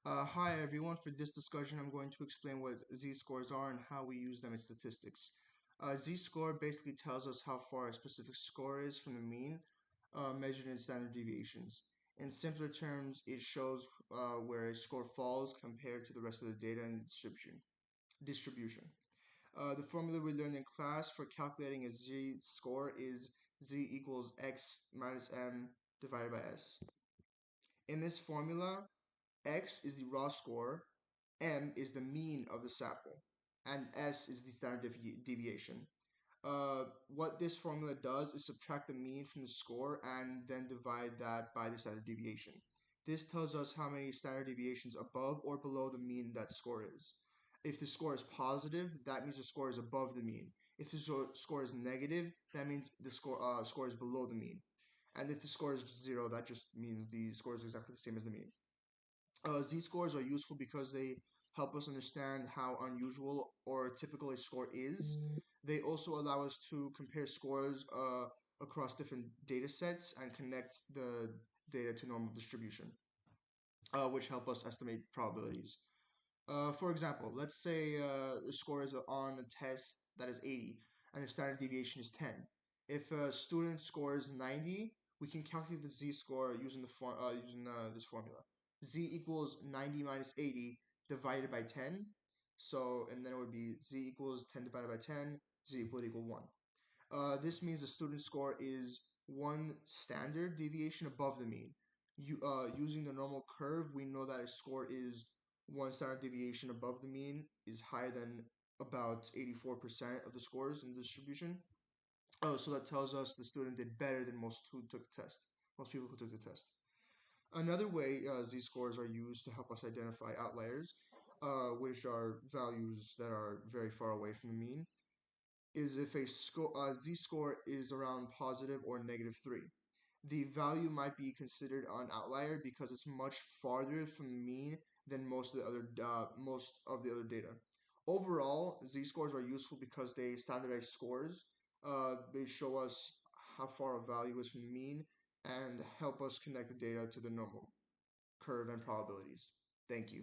Hi everyone. For this discussion, I'm going to explain what z-scores are and how we use them in statistics. Z-score basically tells us how far a specific score is from the mean, measured in standard deviations. In simpler terms, it shows where a score falls compared to the rest of the data in the distribution. The formula we learned in class for calculating a z-score is z equals x minus m divided by s. In this formula, x is the raw score, m is the mean of the sample, and s is the standard deviation. What this formula does is subtract the mean from the score and then divide that by the standard deviation. This tells us how many standard deviations above or below the mean that score is. If the score is positive, that means the score is above the mean. If the score is negative, that means the score is below the mean. And if the score is zero, that just means the score is exactly the same as the mean. Z-scores are useful because they help us understand how unusual or typical a score is. They also allow us to compare scores across different data sets and connect the data to normal distribution, which help us estimate probabilities. For example, let's say the score is on a test that is 80 and the standard deviation is 10. If a student scores 90, we can calculate the z-score using this formula. Z equals 90 minus 80 divided by 10. So, and then it would be z equals 10 divided by 10, z equal 1. This means the student score is one standard deviation above the mean. Using the normal curve, we know that a score is one standard deviation above the mean is higher than about 84% of the scores in the distribution. Oh, so that tells us the student did better than most who took the test. Most people who took the test. Another way z-scores are used to help us identify outliers, which are values that are very far away from the mean, is if a z-score is around positive or negative 3. The value might be considered an outlier because it's much farther from the mean than most of the other data. Overall, z-scores are useful because they standardize scores. They show us how far a value is from the mean and help us connect the data to the normal curve and probabilities. Thank you.